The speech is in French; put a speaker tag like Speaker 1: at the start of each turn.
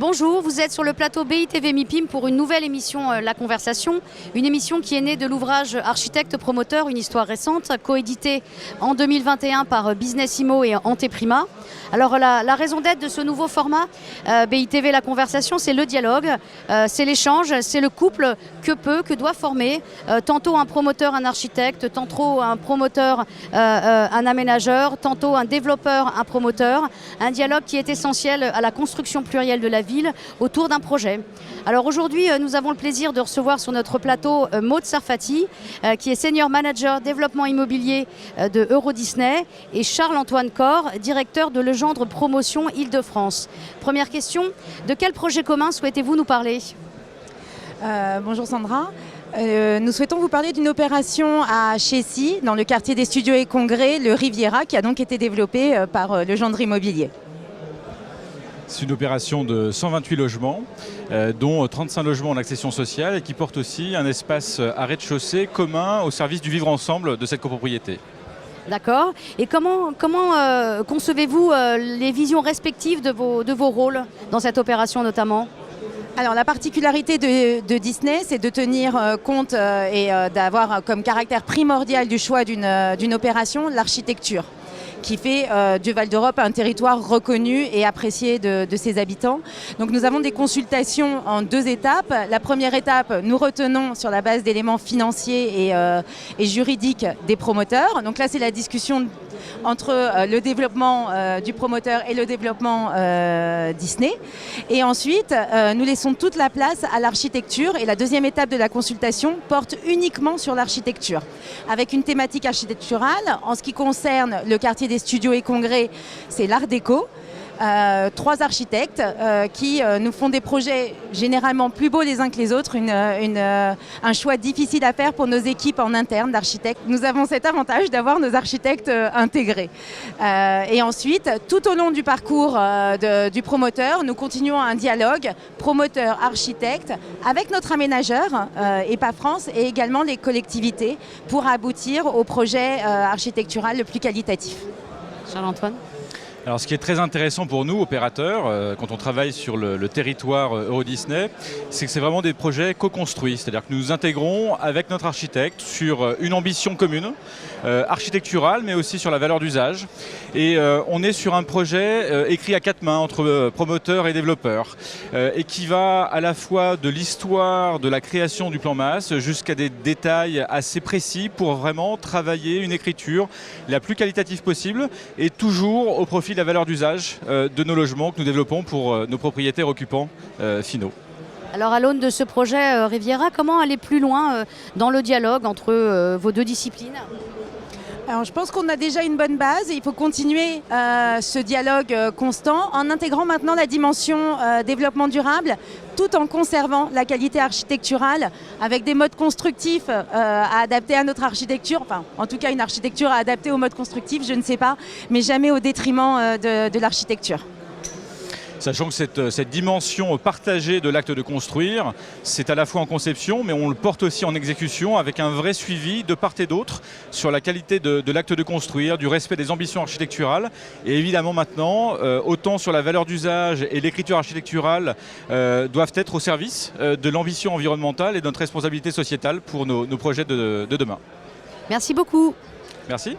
Speaker 1: Bonjour, vous êtes sur le plateau BITV MIPIM pour une nouvelle émission La Conversation, une émission qui est née de l'ouvrage Architecte Promoteur, une histoire récente, coédité en 2021 par Business Immo et Anteprima. Alors la raison d'être de ce nouveau format BITV La Conversation, c'est le dialogue, c'est l'échange, c'est le couple que doit former tantôt un promoteur, un architecte, tantôt un promoteur, un aménageur, tantôt un développeur, un promoteur, un dialogue qui est essentiel à la construction plurielle de la ville autour d'un projet. Alors aujourd'hui, nous avons le plaisir de recevoir sur notre plateau Maud Sarfati, qui est Senior Manager Développement Immobilier de Eurodisney, et Charles-Antoine Corr, directeur de Legendre Promotion Île-de-France. Première question, de quel projet commun souhaitez-vous nous parler ?
Speaker 2: Bonjour Sandra. Nous souhaitons vous parler d'une opération à Chécy, dans le quartier des Studios et Congrès, le Riviera, qui a donc été développé par Legendre Immobilier.
Speaker 3: C'est une opération de 128 logements, dont 35 logements en accession sociale et qui porte aussi un espace à rez-de-chaussée commun au service du vivre ensemble de cette copropriété. D'accord.
Speaker 1: Et comment concevez-vous les visions respectives de vos rôles dans cette opération notamment ?
Speaker 2: Alors la particularité de Disney, c'est de tenir compte et d'avoir comme caractère primordial du choix d'une opération l'architecture, qui fait du Val d'Europe un territoire reconnu et apprécié de ses habitants. Donc nous avons des consultations en deux étapes. La première étape, nous retenons sur la base d'éléments financiers et juridiques des promoteurs. Donc là, c'est la discussion entre le développement du promoteur et le développement Disney. Et ensuite, nous laissons toute la place à l'architecture. Et la deuxième étape de la consultation porte uniquement sur l'architecture, avec une thématique architecturale. En ce qui concerne le quartier des Studios et Congrès, c'est l'Art déco. 3 architectes qui nous font des projets généralement plus beaux les uns que les autres, un choix difficile à faire pour nos équipes en interne d'architectes. Nous avons cet avantage d'avoir nos architectes intégrés. Et ensuite, tout au long du parcours du promoteur, nous continuons un dialogue promoteur-architecte avec notre aménageur, EPA France, et également les collectivités pour aboutir au projet architectural le plus qualitatif.
Speaker 1: Charles-Antoine ?
Speaker 3: Alors, ce qui est très intéressant pour nous, opérateurs, quand on travaille sur le territoire Eurodisney, c'est que c'est vraiment des projets co-construits. C'est-à-dire que nous nous intégrons avec notre architecte sur une ambition commune, architecturale, mais aussi sur la valeur d'usage. Et on est sur un projet écrit à 4 mains entre promoteurs et développeurs, et qui va à la fois de l'histoire de la création du plan masse jusqu'à des détails assez précis pour vraiment travailler une écriture la plus qualitative possible et toujours au profit de la valeur d'usage de nos logements que nous développons pour nos propriétaires occupants finaux.
Speaker 1: Alors à l'aune de ce projet Riviera, comment aller plus loin dans le dialogue entre vos deux disciplines ?
Speaker 2: Alors, je pense qu'on a déjà une bonne base et il faut continuer ce dialogue constant en intégrant maintenant la dimension développement durable tout en conservant la qualité architecturale avec des modes constructifs à adapter à notre architecture, enfin en tout cas une architecture à adapter au mode constructif, je ne sais pas, mais jamais au détriment de l'architecture.
Speaker 3: Sachant que cette dimension partagée de l'acte de construire, c'est à la fois en conception, mais on le porte aussi en exécution avec un vrai suivi de part et d'autre sur la qualité de l'acte de construire, du respect des ambitions architecturales. Et évidemment maintenant, autant sur la valeur d'usage et l'écriture architecturale doivent être au service de l'ambition environnementale et de notre responsabilité sociétale pour nos projets de demain.
Speaker 1: Merci beaucoup.
Speaker 3: Merci.